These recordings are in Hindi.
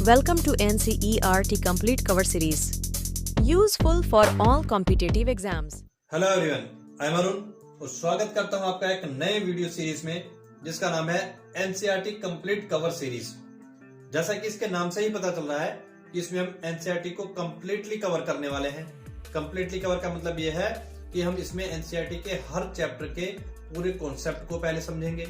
Welcome to NCERT Complete Cover Series. Useful for all competitive exams. Hello everyone, I am Arun और स्वागत करता हूं आपका एक नए वीडियो सीरीज में जिसका नाम है एनसीईआरटी कंप्लीट कवर सीरीज। जैसा कि इसके नाम से ही पता चल रहा है कि इसमें हम एनसीईआरटी को कंप्लीटली कवर करने वाले हैं। कंप्लीटली कवर का मतलब यह है कि हम इसमें एनसीईआरटी के हर चैप्टर के पूरे कॉन्सेप्ट को पहले समझेंगे।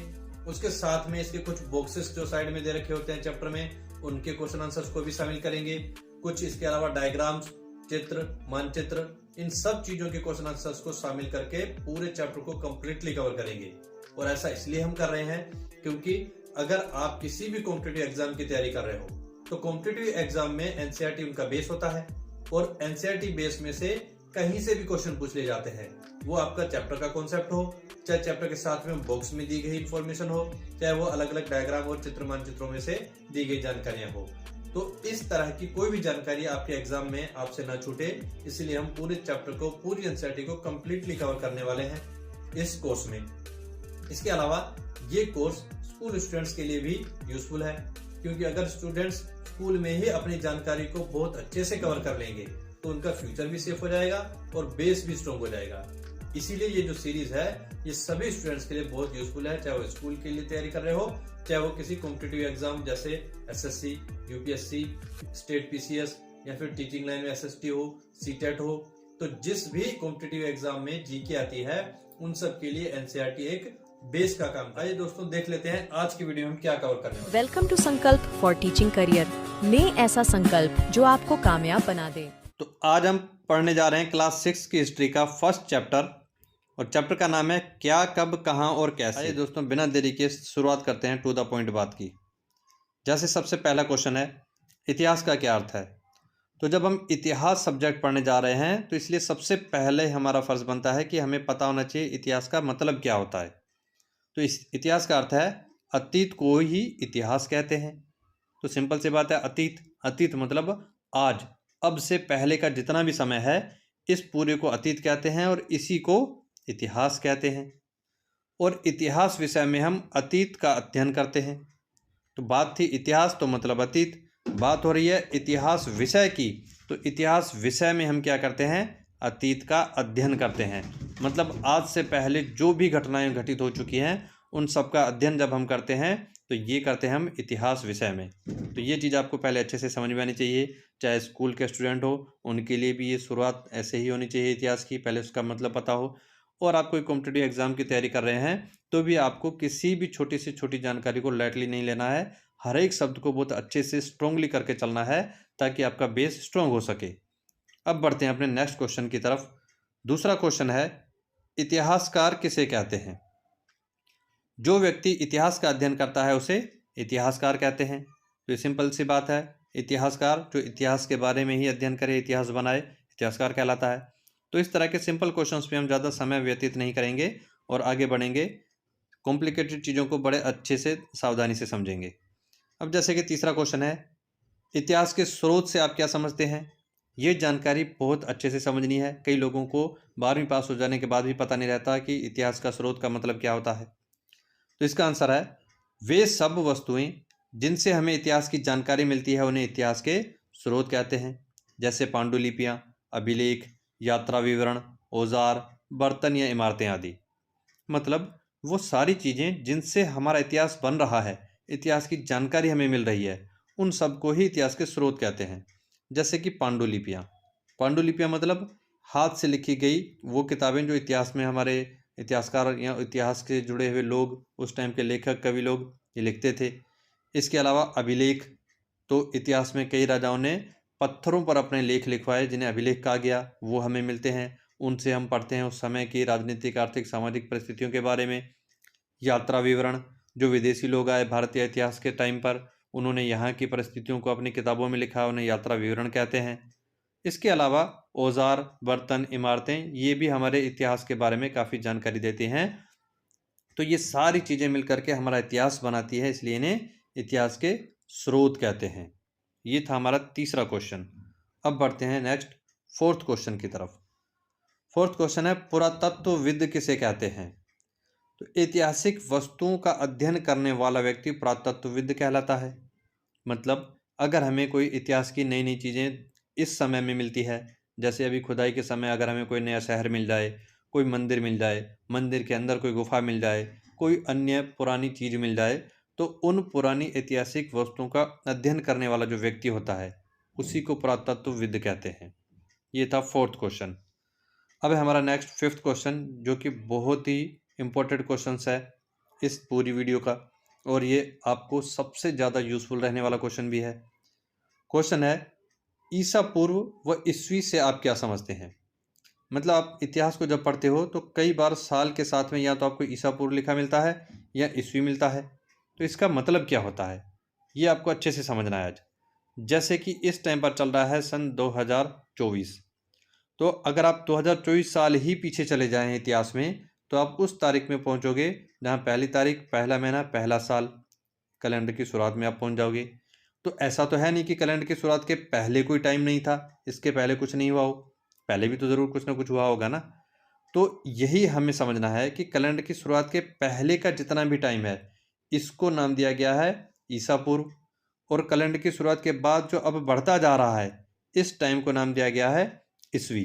उसके साथ में इसके कुछ बॉक्सेस जो साइड में दे रखे होते हैं चैप्टर में, उनके क्वेश्चन आंसर्स को भी शामिल करेंगे। कुछ इसके अलावा डायग्राम्स, चित्र, मानचित्र, इन सब चीजों के क्वेश्चन आंसर्स को शामिल करके पूरे चैप्टर को कंप्लीटली कवर करेंगे। और ऐसा इसलिए हम कर रहे हैं क्योंकि अगर आप किसी भी कॉम्पिटिटिव एग्जाम की तैयारी कर रहे हो तो कॉम्पिटिटिव एग्जाम में एनसीईआरटी उनका बेस होता है और एनसीईआरटी बेस में से कहीं से भी क्वेश्चन पूछ लिए जाते हैं। वो आपका चैप्टर का कॉन्सेप्ट हो, चाहे चैप्टर के साथ में बॉक्स में दी गई इंफॉर्मेशन हो, चाहे वो अलग अलग डायग्राम और चित्र मानचित्रों में से दी गई जानकारियां हो। तो इस तरह की कोई भी जानकारी आपके एग्जाम में आपसे ना छूटे, इसलिए हम पूरे चैप्टर को, पूरी एनसीईआरटी को कंप्लीटली कवर करने वाले हैं इस कोर्स में। इसके अलावा ये कोर्स स्कूल स्टूडेंट्स के लिए भी यूजफुल है, क्योंकि अगर स्टूडेंट्स स्कूल में ही अपनी जानकारी को बहुत अच्छे से कवर कर लेंगे तो उनका फ्यूचर भी सेफ हो जाएगा और बेस भी स्ट्रॉन्ग हो जाएगा। इसीलिए ये जो सीरीज है ये सभी स्टूडेंट्स के लिए बहुत यूजफुल है, चाहे वो स्कूल के लिए तैयारी कर रहे हो, चाहे वो किसी कॉम्पिटिटिव एग्जाम जैसे एसएससी, यूपीएससी, स्टेट पीसीएस या फिर टीचिंग लाइन में एसएसटी हो, सीटेट हो। तो जिस भी कॉम्पिटिटिव एग्जाम में जीके आती है उन सब के लिए एनसीईआरटी एक बेस का काम था। ये दोस्तों देख लेते हैं आज की वीडियो में हम क्या कवर करने वाले हैं। वेलकम टू संकल्प फॉर टीचिंग करियर में ऐसा संकल्प जो आपको कामयाब बना दे। तो आज हम पढ़ने जा रहे हैं क्लास 6 की हिस्ट्री का फर्स्ट चैप्टर और चैप्टर का नाम है क्या, कब, कहां और कैसे। आइए दोस्तों बिना देरी के शुरुआत करते हैं टू द पॉइंट बात की। जैसे सबसे पहला क्वेश्चन है, इतिहास का क्या अर्थ है। तो जब हम इतिहास सब्जेक्ट पढ़ने जा रहे हैं तो इसलिए सबसे पहले हमारा फर्ज बनता है कि हमें पता होना चाहिए इतिहास का मतलब क्या होता है। तो इस इतिहास का अर्थ है अतीत को ही इतिहास कहते हैं। तो सिंपल सी बात है, अतीत मतलब आज, अब से पहले का जितना भी समय है इस पूरे को अतीत कहते हैं और इसी को इतिहास कहते हैं। और इतिहास विषय में हम अतीत का अध्ययन करते हैं। तो बात थी इतिहास तो मतलब अतीत, बात हो रही है इतिहास विषय की, तो इतिहास विषय में हम क्या करते हैं, अतीत का अध्ययन करते हैं। मतलब आज से पहले जो भी घटनाएं घटित हो चुकी हैं उन सब का अध्ययन जब हम करते हैं तो ये करते हैं हम इतिहास विषय में। तो ये चीज़ आपको पहले अच्छे से समझ में आनी चाहिए। चाहे स्कूल के स्टूडेंट हो उनके लिए भी ये शुरुआत ऐसे ही होनी चाहिए इतिहास की, पहले उसका मतलब पता हो। और आप कोई कॉम्पिटिटिव एग्जाम की तैयारी कर रहे हैं तो भी आपको किसी भी छोटी से छोटी जानकारी को लाइटली नहीं लेना है। हर एक शब्द को बहुत अच्छे से स्ट्रांगली करके चलना है ताकि आपका बेस स्ट्रांग हो सके। अब बढ़ते हैं अपने नेक्स्ट क्वेश्चन की तरफ। दूसरा क्वेश्चन है, इतिहासकार किसे कहते हैं। जो व्यक्ति इतिहास का अध्ययन करता है उसे इतिहासकार कहते हैं। तो ये सिंपल सी बात है, इतिहासकार जो इतिहास के बारे में ही अध्ययन करे, इतिहास बनाए, इतिहासकार कहलाता है। तो इस तरह के सिंपल क्वेश्चंस पे हम ज़्यादा समय व्यतीत नहीं करेंगे और आगे बढ़ेंगे, कॉम्प्लिकेटेड चीज़ों को बड़े अच्छे से सावधानी से समझेंगे। अब जैसे कि तीसरा क्वेश्चन है, इतिहास के स्रोत से आप क्या समझते हैं। ये जानकारी बहुत अच्छे से समझनी है। कई लोगों को 12वीं पास हो जाने के बाद भी पता नहीं रहता कि इतिहास का स्रोत का मतलब क्या होता है। तो इसका आंसर है, वे सब वस्तुएं जिनसे हमें इतिहास की जानकारी मिलती है उन्हें इतिहास के स्रोत कहते हैं। जैसे पांडुलिपियाँ, अभिलेख, यात्रा विवरण, औजार, बर्तन या इमारतें आदि। मतलब वो सारी चीज़ें जिनसे हमारा इतिहास बन रहा है, इतिहास की जानकारी हमें मिल रही है, उन सब को ही इतिहास के स्रोत कहते हैं। जैसे कि पांडुलिपियाँ मतलब हाथ से लिखी गई वो किताबें जो इतिहास में हमारे इतिहासकार या इतिहास के जुड़े हुए लोग, उस टाइम के लेखक, कवि लोग ये लिखते थे। इसके अलावा अभिलेख, तो इतिहास में कई राजाओं ने पत्थरों पर अपने लेख लिखवाए जिन्हें अभिलेख कहा गया, वो हमें मिलते हैं। उनसे हम पढ़ते हैं उस समय की राजनीतिक, आर्थिक, सामाजिक परिस्थितियों के बारे में। यात्रा विवरण, जो विदेशी लोग आए भारतीय इतिहास के टाइम पर, उन्होंने यहाँ की परिस्थितियों को अपनी किताबों में लिखा, उन्हें यात्रा विवरण कहते हैं। इसके अलावा औजार, बर्तन, इमारतें, ये भी हमारे इतिहास के बारे में काफ़ी जानकारी देती हैं। तो ये सारी चीज़ें मिलकर के हमारा इतिहास बनाती है, इसलिए इन्हें इतिहास के स्रोत कहते हैं। ये था हमारा तीसरा क्वेश्चन। अब बढ़ते हैं नेक्स्ट फोर्थ क्वेश्चन की तरफ। फोर्थ क्वेश्चन है, पुरातत्वविद किसे कहते हैं। तो ऐतिहासिक वस्तुओं का अध्ययन करने वाला व्यक्ति पुरातत्वविद कहलाता है। मतलब अगर हमें कोई इतिहास की नई नई चीज़ें इस समय में मिलती है, जैसे अभी खुदाई के समय अगर हमें कोई नया शहर मिल जाए, कोई मंदिर मिल जाए, मंदिर के अंदर कोई गुफा मिल जाए, कोई अन्य पुरानी चीज़ मिल जाए, तो उन पुरानी ऐतिहासिक वस्तुओं का अध्ययन करने वाला जो व्यक्ति होता है उसी को पुरातत्वविद कहते हैं। ये था फोर्थ क्वेश्चन। अब है हमारा नेक्स्ट फिफ्थ क्वेश्चन, जो कि बहुत ही इम्पोर्टेंट क्वेश्चन है इस पूरी वीडियो का, और ये आपको सबसे ज़्यादा यूजफुल रहने वाला क्वेश्चन भी है। क्वेश्चन है, ईसा पूर्व व ईस्वी से आप क्या समझते हैं? मतलब आप इतिहास को जब पढ़ते हो तो कई बार साल के साथ में या तो आपको ईसा पूर्व लिखा मिलता है या ईस्वी मिलता है, तो इसका मतलब क्या होता है ये आपको अच्छे से समझना है आज। जैसे कि इस टाइम पर चल रहा है सन 2024, तो अगर आप 2024 साल ही पीछे चले जाएं इतिहास में, तो आप उस तारीख में पहुंचोगे जहां पहली तारीख, पहला महीना, पहला साल, कैलेंडर की शुरुआत में आप पहुंच जाओगे। तो ऐसा तो है नहीं कि कैलेंडर की शुरुआत के पहले कोई टाइम नहीं था, इसके पहले कुछ नहीं हुआ हो, पहले भी तो ज़रूर कुछ ना कुछ हुआ होगा ना। तो यही हमें समझना है कि कैलेंडर की शुरुआत के पहले का जितना भी टाइम है इसको नाम दिया गया है ईसा पूर्व, और कैलेंडर की शुरुआत के बाद जो अब बढ़ता जा रहा है इस टाइम को नाम दिया गया है ईस्वी।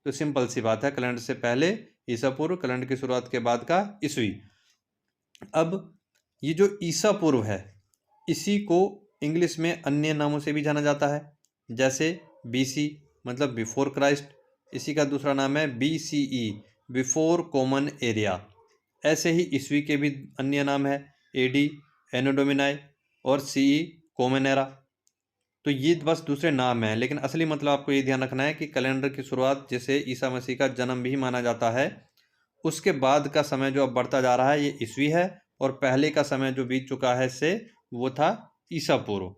तो सिंपल सी बात है, कैलेंडर से पहले ईसा पूर्व, कैलेंडर की शुरुआत के बाद का ईस्वी। अब ये जो ईसा पूर्व है इसी को इंग्लिश में अन्य नामों से भी जाना जाता है, जैसे बीसी मतलब बिफोर क्राइस्ट, इसी का दूसरा नाम है बीसीई, बिफोर कॉमन एरिया। ऐसे ही ईस्वी के भी अन्य नाम है, एडी एनो डोमिनाई और सीई कॉमन एरा। तो ये बस दूसरे नाम हैं, लेकिन असली मतलब आपको ये ध्यान रखना है कि कैलेंडर की शुरुआत जिसे ईसा मसीह का जन्म भी माना जाता है, उसके बाद का समय जो अब बढ़ता जा रहा है ये ईस्वी है, और पहले का समय जो बीत चुका है इससे वो था ईसा पूर्व।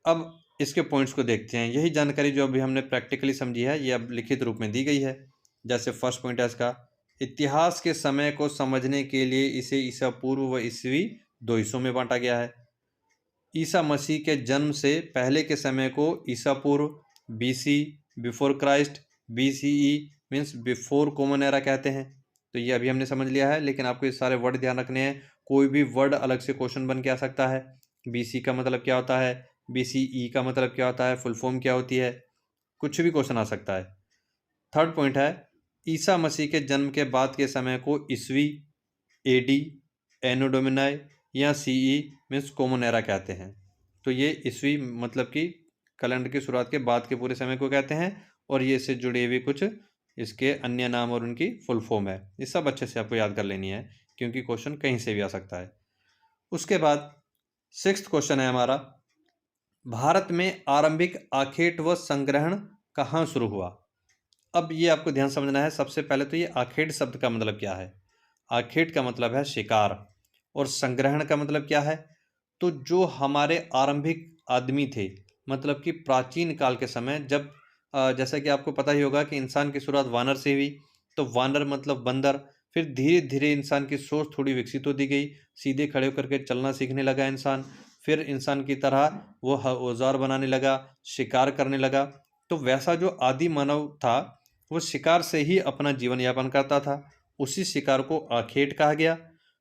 अब इसके पॉइंट्स को देखते हैं। यही जानकारी जो अभी हमने प्रैक्टिकली समझी है ये अब लिखित रूप में दी गई है। जैसे फर्स्ट पॉइंट है इसका, इतिहास के समय को समझने के लिए इसे ईसा पूर्व व ईस्वी दो हिस्सों में बांटा गया है। ईसा मसीह के जन्म से पहले के समय को ईसा पूर्व, BC before Christ, BCE means before common era कहते हैं। तो ये अभी हमने समझ लिया है, लेकिन आपको ये सारे वर्ड ध्यान रखने हैं, कोई भी वर्ड अलग से क्वेश्चन बन के आ सकता है। बीसी का मतलब क्या होता है, बीसीई का मतलब क्या होता है, फुल फॉर्म क्या होती है, कुछ भी क्वेश्चन आ सकता है। थर्ड पॉइंट है, ईसा मसीह के जन्म के बाद के समय को ईस्वी, एडी, एनो डोमिनाई या सीई मीन्स कॉमन एरा कहते हैं। तो ये ईस्वी मतलब कि कैलेंडर की शुरुआत के बाद के पूरे समय को कहते हैं, और ये इससे जुड़े हुए कुछ इसके अन्य नाम और उनकी फुल फॉर्म है। ये सब अच्छे से आपको याद कर लेनी है, क्योंकि क्वेश्चन कहीं से भी आ सकता है। उसके बाद सिक्स्थ क्वेश्चन है हमारा, भारत में आरंभिक आखेट व संग्रहण कहाँ शुरू हुआ? अब ये आपको ध्यान समझना है। सबसे पहले तो ये आखेट शब्द का मतलब क्या है। आखेट का मतलब है शिकार, और संग्रहण का मतलब क्या है, तो जो हमारे आरंभिक आदमी थे, मतलब कि प्राचीन काल के समय जब जैसा कि आपको पता ही होगा कि इंसान की शुरुआत वानर से हुई, तो वानर मतलब बंदर, फिर धीरे धीरे इंसान की सोच थोड़ी विकसित होती गई, सीधे खड़े होकर के चलना सीखने लगा इंसान, फिर इंसान की तरह वो औजार बनाने लगा, शिकार करने लगा। तो वैसा जो आदि मानव था वो शिकार से ही अपना जीवन यापन करता था, उसी शिकार को आखेट कहा गया।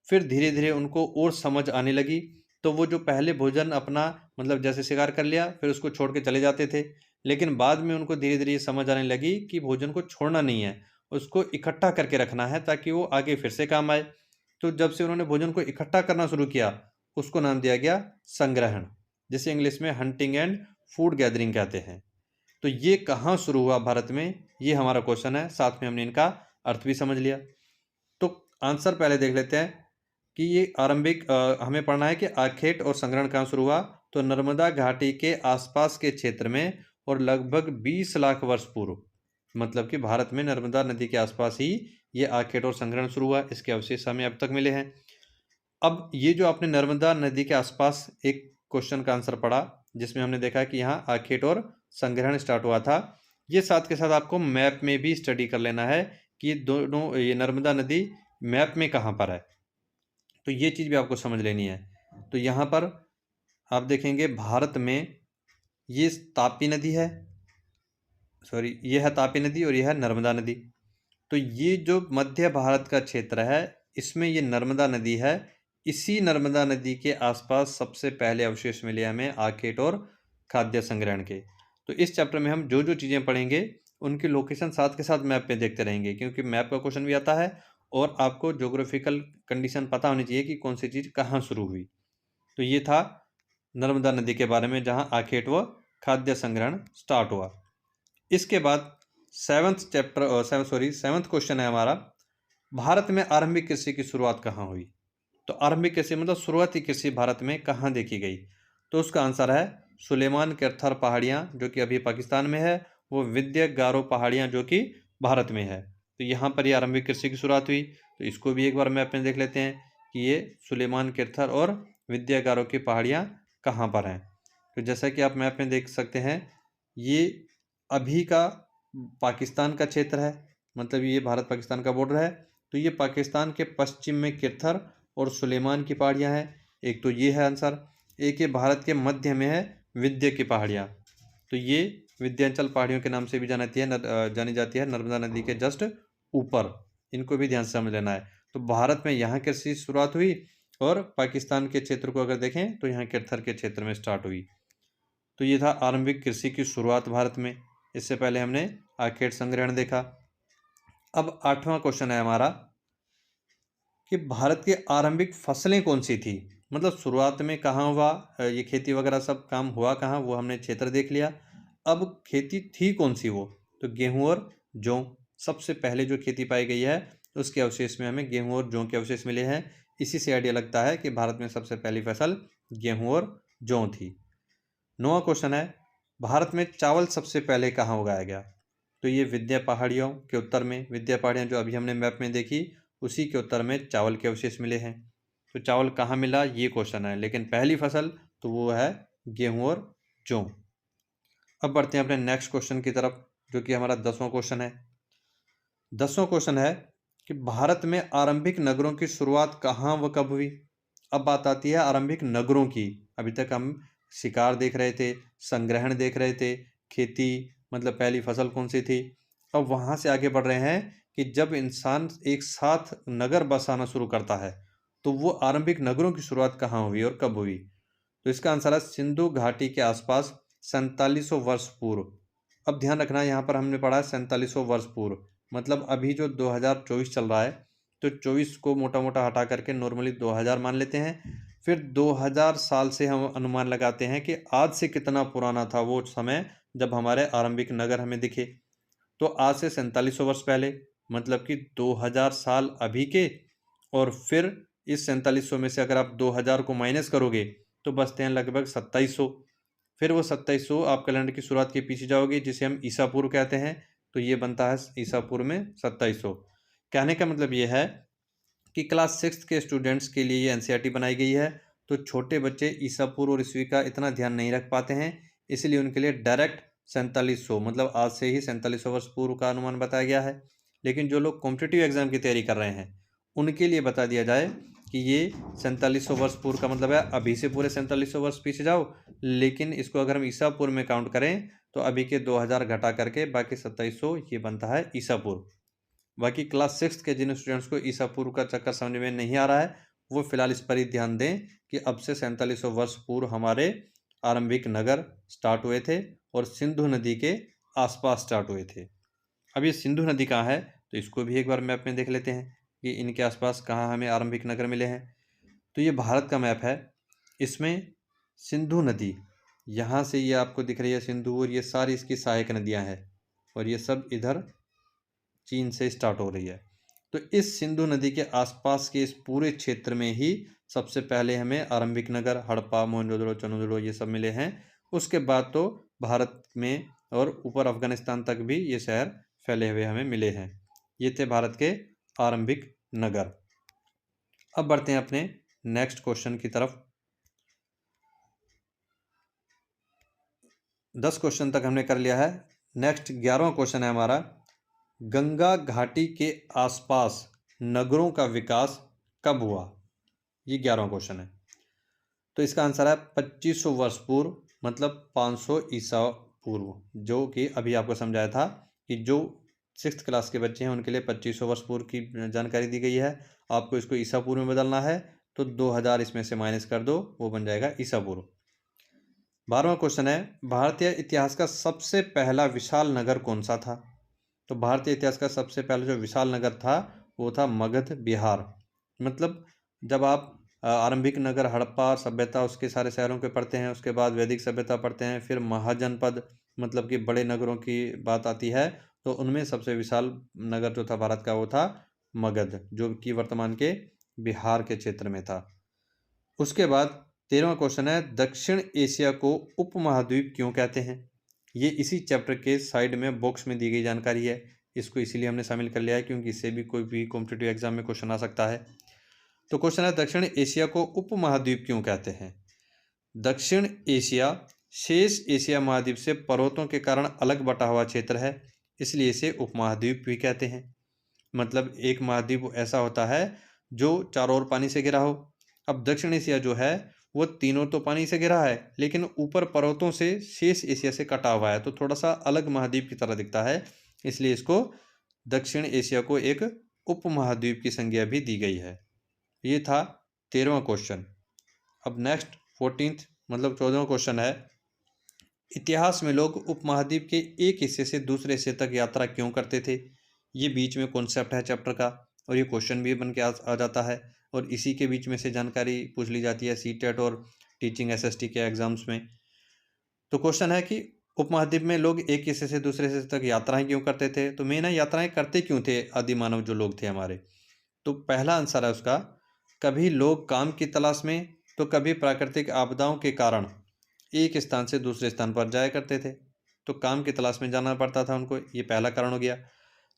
फिर धीरे धीरे उनको और समझ आने लगी, तो वो जो पहले भोजन अपना मतलब जैसे शिकार कर लिया फिर उसको छोड़ के चले जाते थे, लेकिन बाद में उनको धीरे धीरे ये समझ आने लगी कि भोजन को छोड़ना नहीं है, उसको इकट्ठा करके रखना है ताकि वो आगे फिर से काम आए। तो जब से उन्होंने भोजन को इकट्ठा करना शुरू किया उसको नाम दिया गया संग्रहण, जिसे इंग्लिश में हंटिंग एंड फूड गैदरिंग कहते हैं। तो ये कहाँ शुरू हुआ भारत में, ये हमारा क्वेश्चन है। साथ में हमने इनका अर्थ भी समझ लिया। तो आंसर पहले देख लेते हैं कि ये आरंभिक हमें पढ़ना है कि आखेट और संग्रहण कहाँ शुरू हुआ। तो नर्मदा घाटी के आसपास के क्षेत्र में और लगभग 20 लाख वर्ष पूर्व, मतलब कि भारत में नर्मदा नदी के आसपास ही ये आखेट और संग्रहण शुरू हुआ। इसके अवशेष हमें अब तक मिले हैं। अब ये जो आपने नर्मदा नदी के आसपास एक क्वेश्चन का आंसर पढ़ा, जिसमें हमने देखा कि यहाँ आखेट और संग्रहण स्टार्ट हुआ था, ये साथ के साथ आपको मैप में भी स्टडी कर लेना है कि ये नर्मदा नदी मैप में कहाँ पर है। तो ये चीज़ भी आपको समझ लेनी है। तो यहाँ पर आप देखेंगे भारत में ये तापी नदी है, सॉरी ये है तापी नदी और ये है नर्मदा नदी। तो ये जो मध्य भारत का क्षेत्र है इसमें ये नर्मदा नदी है, इसी नर्मदा नदी के आसपास सबसे पहले अवशेष मिले हमें आखेट और खाद्य संग्रहण के। तो इस चैप्टर में हम जो जो चीज़ें पढ़ेंगे उनकी लोकेशन साथ के साथ मैप में देखते रहेंगे, क्योंकि मैप का क्वेश्चन भी आता है और आपको ज्योग्राफिकल कंडीशन पता होनी चाहिए कि कौन सी चीज़ कहाँ शुरू हुई। तो ये था नर्मदा नदी के बारे में, जहाँ आखेट व खाद्य संग्रहण स्टार्ट हुआ। इसके बाद सेवन्थ क्वेश्चन है हमारा, भारत में आरंभिक कृषि की शुरुआत कहाँ हुई। तो आरंभिक कृषि मतलब शुरुआती कृषि भारत में कहाँ देखी गई। तो उसका आंसर है सुलेमान केरथर पहाड़ियाँ, जो कि अभी पाकिस्तान में है, वो विंध्य गारो पहाड़ियाँ जो कि भारत में है। तो यहाँ पर ये आरंभिक कृषि की शुरुआत हुई। तो इसको भी एक बार मैप में देख लेते हैं कि ये सुलेमान केरथर और विंध्य गारो की पहाड़ियाँ कहाँ पर हैं। तो जैसा कि आप मैप में देख सकते हैं, ये अभी का पाकिस्तान का क्षेत्र है, मतलब ये भारत पाकिस्तान का बॉर्डर है। तो ये पाकिस्तान के पश्चिम में केरथर और सुलेमान की पहाड़ियाँ हैं। एक तो ये है आंसर। एक ये भारत के मध्य में है विंध्य की पहाड़ियाँ। तो ये विंध्याचल पहाड़ियों के नाम से भी जानी जाती है, नर्मदा नदी के जस्ट ऊपर। इनको भी ध्यान से समझ लेना है। तो भारत में यहाँ कृषि शुरुआत हुई और पाकिस्तान के क्षेत्र को अगर देखें तो यहाँ केरथर के क्षेत्र में स्टार्ट हुई। तो ये था आरंभिक कृषि की शुरुआत भारत में। इससे पहले हमने आखेट संग्रहण देखा। अब 8वां क्वेश्चन है हमारा कि भारत की आरंभिक फसलें कौन सी थी, मतलब शुरुआत में कहाँ हुआ, ये खेती वगैरह सब काम हुआ कहाँ, वो हमने क्षेत्र देख लिया। अब खेती थी कौन सी वो, तो गेहूं और जौ सबसे पहले जो खेती पाई गई है, उसके अवशेष में हमें गेहूं और जौ के अवशेष मिले हैं। इसी से आइडिया लगता है कि भारत में सबसे पहली फसल गेहूं और जौ थी। 9वां क्वेश्चन है, भारत में चावल सबसे पहले कहाँ उगाया गया। तो ये विंध्य पहाड़ियों के उत्तर में, विंध्य पहाड़ियाँ जो अभी हमने मैप में देखी, उसी के उत्तर में चावल के अवशेष मिले हैं। तो चावल कहाँ मिला ये क्वेश्चन है, लेकिन पहली फसल तो वो है गेहूं और जौ। अब बढ़ते हैं अपने नेक्स्ट क्वेश्चन की तरफ, जो कि हमारा 10वां क्वेश्चन है। 10वां क्वेश्चन है कि भारत में आरंभिक नगरों की शुरुआत कहाँ व कब हुई। अब बात आती है आरंभिक नगरों की। अभी तक हम शिकार देख रहे थे, संग्रहण देख रहे थे, खेती मतलब पहली फसल कौन सी थी। अब वहाँ से आगे बढ़ रहे हैं कि जब इंसान एक साथ नगर बसाना शुरू करता है, तो वो आरंभिक नगरों की शुरुआत कहाँ हुई और कब हुई। तो इसका आंसर है सिंधु घाटी के आसपास 4700 वर्ष पूर्व। अब ध्यान रखना, यहाँ पर हमने पढ़ा है 4700 वर्ष पूर्व, मतलब अभी जो 2024 चल रहा है, तो 24 को मोटा मोटा हटा करके नॉर्मली 2000 मान लेते हैं। फिर 2000 साल से हम अनुमान लगाते हैं कि आज से कितना पुराना था वो समय जब हमारे आरंभिक नगर हमें दिखे। तो आज से 4700 वर्ष पहले, मतलब कि 2000 साल अभी के, और फिर इस 4700 में से अगर आप 2000 को माइनस करोगे तो बचते हैं लगभग 2700। फिर वो 2700 आप कैलेंडर की शुरुआत के पीछे जाओगे, जिसे हम ईसा पूर्व कहते हैं, तो ये बनता है ईसा पूर्व में 2700। कहने का मतलब ये है कि क्लास 6 के स्टूडेंट्स के लिए ये एनसीईआरटी बनाई गई है। तो छोटे बच्चे ईसा पूर्व और ईस्वी का इतना ध्यान नहीं रख पाते हैं, इसलिए उनके लिए डायरेक्ट 4700 मतलब आज से ही 4700 वर्ष पूर्व का अनुमान बताया गया है। लेकिन जो लोग कॉम्पिटिटिव एग्जाम की तैयारी कर रहे हैं, उनके लिए बता दिया जाए कि ये 4700 वर्ष पूर्व का मतलब है अभी से पूरे 4700 वर्ष पीछे जाओ, लेकिन इसको अगर हम ईसा पूर्व में काउंट करें तो अभी के 2000 घटा करके बाकी 2700 ये बनता है ईसा पूर्व। बाकी क्लास 6 के जिन स्टूडेंट्स को ईसा पूर्व का चक्कर समझ में नहीं आ रहा है, वो फिलहाल इस पर ही ध्यान दें कि अब से 4700 वर्ष पूर्व हमारे आरंभिक नगर स्टार्ट हुए थे और सिंधु नदी के आसपास स्टार्ट हुए थे। अब ये सिंधु नदी कहाँ है, तो इसको भी एक बार मैप में देख लेते हैं कि इनके आसपास कहाँ हमें आरंभिक नगर मिले हैं। तो ये भारत का मैप है, इसमें सिंधु नदी यहाँ से ये आपको दिख रही है सिंधु, और ये सारी इसकी सहायक नदियाँ हैं, और ये सब इधर चीन से स्टार्ट हो रही है। तो इस सिंधु नदी के आसपास के इस पूरे क्षेत्र में ही सबसे पहले हमें आरंभिक नगर हड़प्पा, मोहनजोदड़ो, चनोदड़ो ये सब मिले हैं। उसके बाद तो भारत में और ऊपर अफगानिस्तान तक भी ये शहर फैले हुए हमें मिले हैं। ये थे भारत के आरंभिक नगर। अब बढ़ते हैं अपने नेक्स्ट क्वेश्चन की तरफ। 10 क्वेश्चन तक हमने कर लिया है। नेक्स्ट 11वां क्वेश्चन है हमारा, गंगा घाटी के आसपास नगरों का विकास कब हुआ। ये 11वां क्वेश्चन है। तो इसका आंसर है 2500 वर्ष पूर्व, मतलब 500 ईसा पूर्व, जो कि अभी आपको समझाया था कि जो 6th क्लास के बच्चे हैं उनके लिए 2500 वर्ष पूर्व की जानकारी दी गई है। आपको इसको ईसा पूर्व में बदलना है तो 2000 इसमें से माइनस कर दो, वो बन जाएगा ईसा पूर्व। 12वां क्वेश्चन है, भारतीय इतिहास का सबसे पहला विशाल नगर कौन सा था? तो भारतीय इतिहास का सबसे पहला जो विशाल नगर था वो था मगध बिहार। मतलब जब आप आरंभिक नगर हड़प्पा सभ्यता उसके सारे शहरों के पढ़ते हैं, उसके बाद वैदिक सभ्यता पढ़ते हैं, फिर महाजनपद मतलब कि बड़े नगरों की बात आती है, तो उनमें सबसे विशाल नगर जो था भारत का वो था मगध, जो कि वर्तमान के बिहार के क्षेत्र में था। उसके बाद 13वां क्वेश्चन है, दक्षिण एशिया को उपमहाद्वीप क्यों कहते हैं? ये इसी चैप्टर के साइड में बॉक्स में दी गई जानकारी है, इसको इसीलिए हमने शामिल कर लिया है क्योंकि इससे भी कोई भी कॉम्पिटिटिव एग्जाम में क्वेश्चन आ सकता है। तो क्वेश्चन है, दक्षिण एशिया को उपमहाद्वीप क्यों कहते हैं? दक्षिण एशिया शेष एशिया महाद्वीप से पर्वतों के कारण अलग बटा हुआ क्षेत्र है, इसलिए इसे उपमहाद्वीप भी कहते हैं। मतलब एक महाद्वीप ऐसा होता है जो चारों ओर पानी से घिरा हो। अब दक्षिण एशिया जो है वो तीनों तो पानी से घिरा है, लेकिन ऊपर पर्वतों से शेष एशिया से कटा हुआ है, तो थोड़ा सा अलग महाद्वीप की तरह दिखता है, इसलिए इसको दक्षिण एशिया को एक उपमहाद्वीप की संज्ञा भी दी गई है। ये था 13वां क्वेश्चन। अब नेक्स्ट 14th मतलब 14वां क्वेश्चन है, इतिहास में लोग उपमहाद्वीप के एक हिस्से से दूसरे हिस्से तक यात्रा क्यों करते थे? ये बीच में कॉन्सेप्ट है चैप्टर का, और ये क्वेश्चन भी बन के आ जाता है, और इसी के बीच में से जानकारी पूछ ली जाती है सीटेट और टीचिंग एसएसटी के एग्जाम्स में। तो क्वेश्चन है कि उपमहाद्वीप में लोग एक हिस्से से दूसरे हिस्से तक यात्राएं क्यों करते थे? तो मेन है यात्राएं करते क्यों थे आदि मानव जो लोग थे हमारे? तो पहला आंसर है उसका, कभी लोग काम की तलाश में, तो कभी प्राकृतिक आपदाओं के कारण एक स्थान से दूसरे स्थान पर जाया करते थे, तो काम की तलाश में जाना पड़ता था उनको, ये पहला कारण हो गया।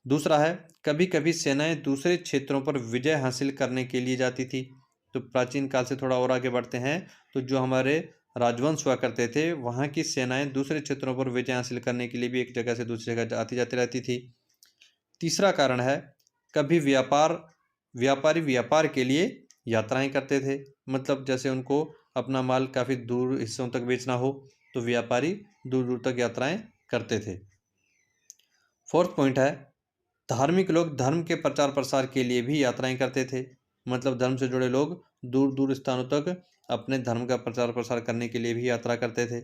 दूसरा है, कभी कभी सेनाएं दूसरे क्षेत्रों पर विजय हासिल करने के लिए जाती थी। तो प्राचीन काल से थोड़ा और आगे बढ़ते हैं, तो जो हमारे राजवंश हुआ करते थे वहाँ की सेनाएं दूसरे क्षेत्रों पर विजय हासिल करने के लिए भी एक जगह से दूसरी जगह आती जाती रहती थी। तीसरा कारण है, कभी व्यापारी व्यापार के लिए यात्राएं करते थे, मतलब जैसे उनको अपना माल काफ़ी दूर हिस्सों तक बेचना हो तो व्यापारी दूर दूर तक यात्राएं करते थे। फोर्थ पॉइंट है, धार्मिक लोग धर्म के प्रचार प्रसार के लिए भी यात्राएं करते थे, मतलब धर्म से जुड़े लोग दूर दूर स्थानों तक अपने धर्म का प्रचार प्रसार करने के लिए भी यात्रा करते थे।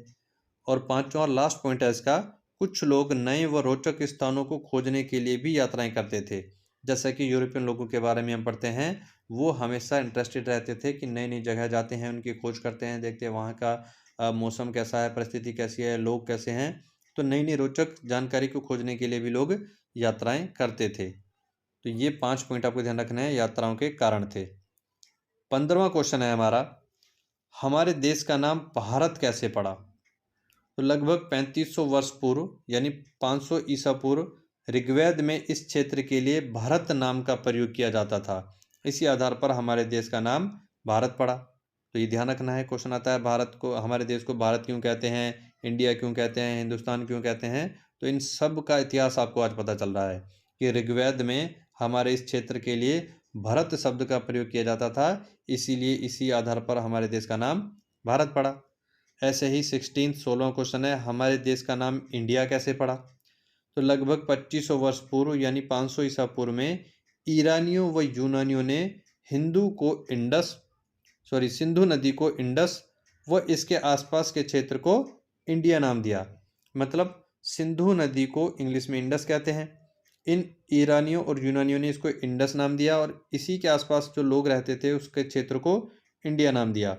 और पांचवा और लास्ट पॉइंट है इसका, कुछ लोग नए व रोचक स्थानों को खोजने के लिए भी यात्राएं करते थे। जैसा कि यूरोपियन लोगों के बारे में हम पढ़ते हैं, वो हमेशा इंटरेस्टेड रहते थे कि नई नई जगह जाते हैं, उनकी खोज करते हैं, देखते हैं वहाँ का मौसम कैसा है, परिस्थिति कैसी है, लोग कैसे हैं, तो नई नई रोचक जानकारी को खोजने के लिए भी लोग यात्राएं करते थे। तो ये 5 पॉइंट आपको ध्यान रखना है, यात्राओं के कारण थे। 15वां क्वेश्चन है हमारा, हमारे देश का नाम भारत कैसे पड़ा? तो लगभग 3500 वर्ष पूर्व यानी 500 ईसा पूर्व ऋग्वेद में इस क्षेत्र के लिए भारत नाम का प्रयोग किया जाता था, इसी आधार पर हमारे देश का नाम भारत पड़ा। तो ये ध्यान रखना है, क्वेश्चन आता है भारत को, हमारे देश को भारत क्यों कहते हैं, इंडिया क्यों कहते हैं, हिंदुस्तान क्यों कहते हैं, तो इन सब का इतिहास आपको आज पता चल रहा है कि ऋग्वेद में हमारे इस क्षेत्र के लिए भरत शब्द का प्रयोग किया जाता था, इसीलिए इसी आधार पर हमारे देश का नाम भारत पड़ा। ऐसे ही 16वां क्वेश्चन है, हमारे देश का नाम इंडिया कैसे पड़ा? तो लगभग 2500 वर्ष पूर्व यानी 500 ईसा पूर्व में ईरानियों व यूनानियों ने सिंधु नदी को इंडस व इसके आसपास के क्षेत्र को इंडिया नाम दिया। मतलब सिंधु नदी को इंग्लिश में इंडस कहते हैं, इन ईरानियों और यूनानियों ने इसको इंडस नाम दिया, और इसी के आसपास जो लोग रहते थे उसके क्षेत्र को इंडिया नाम दिया।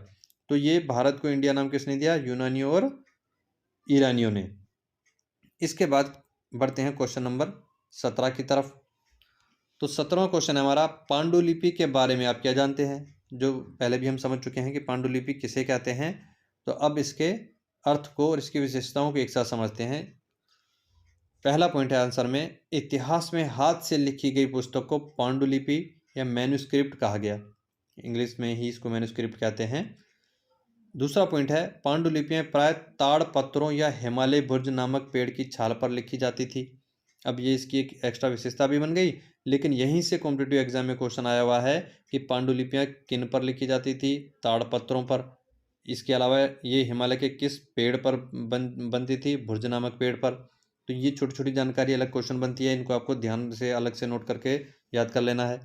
तो ये भारत को इंडिया नाम किसने दिया? यूनानियों और ईरानियों ने। इसके बाद बढ़ते हैं क्वेश्चन नंबर 17 की तरफ। तो 17वां क्वेश्चन है हमारा, पांडुलिपि के बारे में आप क्या जानते हैं? जो पहले भी हम समझ चुके हैं कि पांडुलिपि किसे कहते हैं, तो अब इसके अर्थ को और इसकी विशेषताओं को एक साथ समझते हैं। पहला पॉइंट है आंसर में, इतिहास में हाथ से लिखी गई पुस्तक को पांडुलिपि या मैन्युस्क्रिप्ट कहा गया, इंग्लिश में ही इसको मैन्युस्क्रिप्ट कहते हैं। दूसरा पॉइंट है, पांडुलिपियां प्राय ताड़ पत्रों या हिमालय बुर्ज नामक पेड़ की छाल पर लिखी जाती थी। अब ये इसकी एक एक्स्ट्रा विशेषता भी बन गई, लेकिन यहीं से कॉम्पिटिटिव एग्जाम में क्वेश्चन आया हुआ है कि पांडुलिपियां किन पर लिखी जाती थी? ताड़ पत्रों पर। इसके अलावा ये हिमालय के किस पेड़ पर बनती थी? भुर्ज नामक पेड़ पर। तो ये छोटी छोटी जानकारी अलग क्वेश्चन बनती है, इनको आपको ध्यान से अलग से नोट करके याद कर लेना है।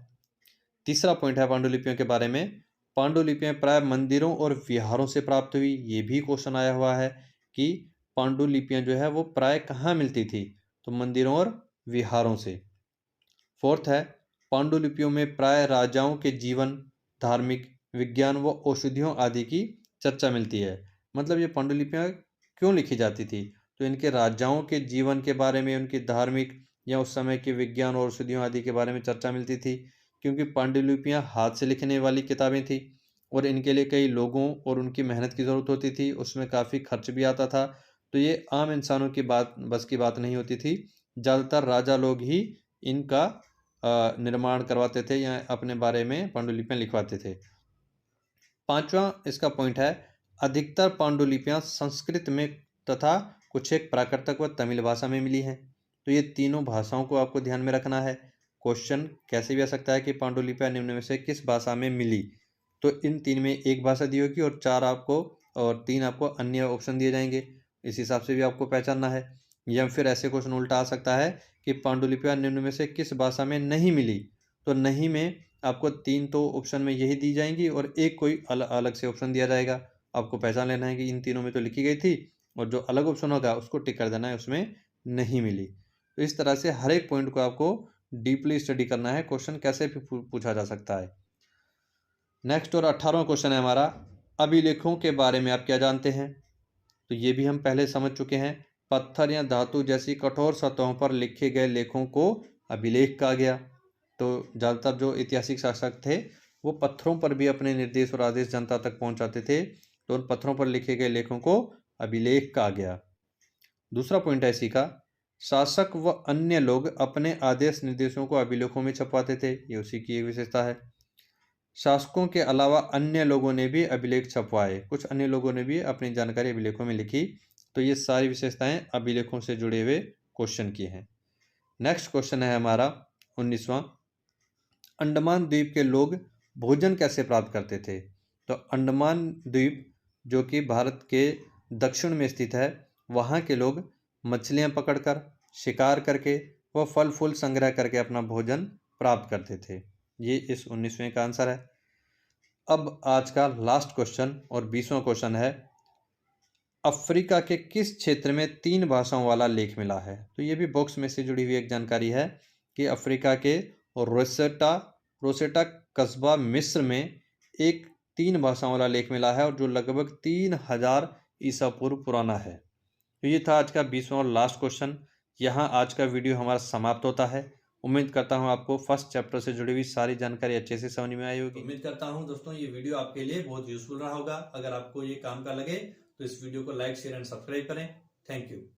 तीसरा पॉइंट है पांडुलिपियों के बारे में, पांडुलिपियां प्राय मंदिरों और विहारों से प्राप्त हुई। ये भी क्वेश्चन आया हुआ है कि पांडुलिपियां जो है वो प्राय कहाँ मिलती थी, तो मंदिरों और विहारों से। फोर्थ है, पांडुलिपियों में प्राय राजाओं के जीवन, धार्मिक, विज्ञान व औषधियों आदि की चर्चा मिलती है। मतलब ये पांडुलिपियां क्यों लिखी जाती थी, तो इनके राजाओं के जीवन के बारे में, उनकी धार्मिक या उस समय के विज्ञान और औषधियों आदि के बारे में चर्चा मिलती थी। क्योंकि पांडुलिपियां हाथ से लिखने वाली किताबें थी और इनके लिए कई लोगों और उनकी मेहनत की ज़रूरत होती थी, उसमें काफ़ी खर्च भी आता था। तो ये आम इंसानों की बस की बात नहीं होती थी। ज़्यादातर राजा लोग ही इनका निर्माण करवाते थे या अपने बारे में पांडुलिपियां लिखवाते थे। पांचवा इसका पॉइंट है, अधिकतर पांडुलिपियां संस्कृत में तथा कुछ एक प्राकृतक व तमिल भाषा में मिली हैं। तो ये तीनों भाषाओं को आपको ध्यान में रखना है। क्वेश्चन कैसे भी आ सकता है कि पांडुलिपियां निम्न में से किस भाषा में मिली, तो इन तीन में एक भाषा दी होगी और तीन आपको अन्य ऑप्शन दिए जाएंगे। इस हिसाब से भी आपको पहचानना है। या फिर ऐसे क्वेश्चन उल्टा आ सकता है कि पांडुलिपियां निम्न में से किस भाषा में नहीं मिली, तो नहीं में आपको तीन तो ऑप्शन में यही दी जाएंगी और एक कोई अलग से ऑप्शन दिया जाएगा। आपको पहचान लेना है कि इन तीनों में तो लिखी गई थी और जो अलग ऑप्शन होगा उसको टिक कर देना है, उसमें नहीं मिली। तो इस तरह से हर एक पॉइंट को आपको डीपली स्टडी करना है। क्वेश्चन कैसे भी पूछा जा सकता है। नेक्स्ट और 18वां क्वेश्चन है हमारा, अभिलेखों के बारे में आप क्या जानते हैं, तो ये भी हम पहले समझ चुके हैं। पत्थर या धातु जैसी कठोर सतहों पर लिखे गए लेखों को अभिलेख कहा गया। तो ज़्यादातर जो ऐतिहासिक शासक थे वो पत्थरों पर भी अपने निर्देश और आदेश जनता तक पहुंचाते थे, तो उन पत्थरों पर लिखे गए लेखों को अभिलेख कहा गया। दूसरा पॉइंट है इसी का, शासक व अन्य लोग अपने आदेश निर्देशों को अभिलेखों में छपवाते थे। ये उसी की एक विशेषता है। शासकों के अलावा अन्य लोगों ने भी अभिलेख छपवाए, कुछ अन्य लोगों ने भी अपनी जानकारी अभिलेखों में लिखी। तो ये सारी विशेषताएं अभिलेखों से जुड़े हुए क्वेश्चन की हैं। नेक्स्ट क्वेश्चन है हमारा 19वां, अंडमान द्वीप के लोग भोजन कैसे प्राप्त करते थे। तो अंडमान द्वीप जो कि भारत के दक्षिण में स्थित है, वहाँ के लोग मछलियाँ पकड़कर, शिकार करके व फल फूल संग्रह करके अपना भोजन प्राप्त करते थे। ये इस 19वें का आंसर है। अब आज का लास्ट क्वेश्चन और 20वां क्वेश्चन है, अफ्रीका के किस क्षेत्र में 3 भाषाओं वाला लेख मिला है। तो ये भी बॉक्स में से जुड़ी हुई एक जानकारी है कि अफ्रीका के रोसेटा कस्बा मिस्र में एक 3 भाषाओं वाला लेख मिला है और जो लगभग 3000 ईसा पूर्व पुराना है। तो ये था आज का 20वां और लास्ट क्वेश्चन। यहाँ आज का वीडियो हमारा समाप्त होता है। उम्मीद करता हूँ आपको फर्स्ट चैप्टर से जुड़ी हुई सारी जानकारी अच्छे से समझ में आई होगी। उम्मीद करता हूँ दोस्तों ये वीडियो आपके लिए बहुत यूजफुल रहा होगा। अगर आपको ये काम का लगे तो इस वीडियो को लाइक, शेयर एंड सब्सक्राइब करें। Thank you.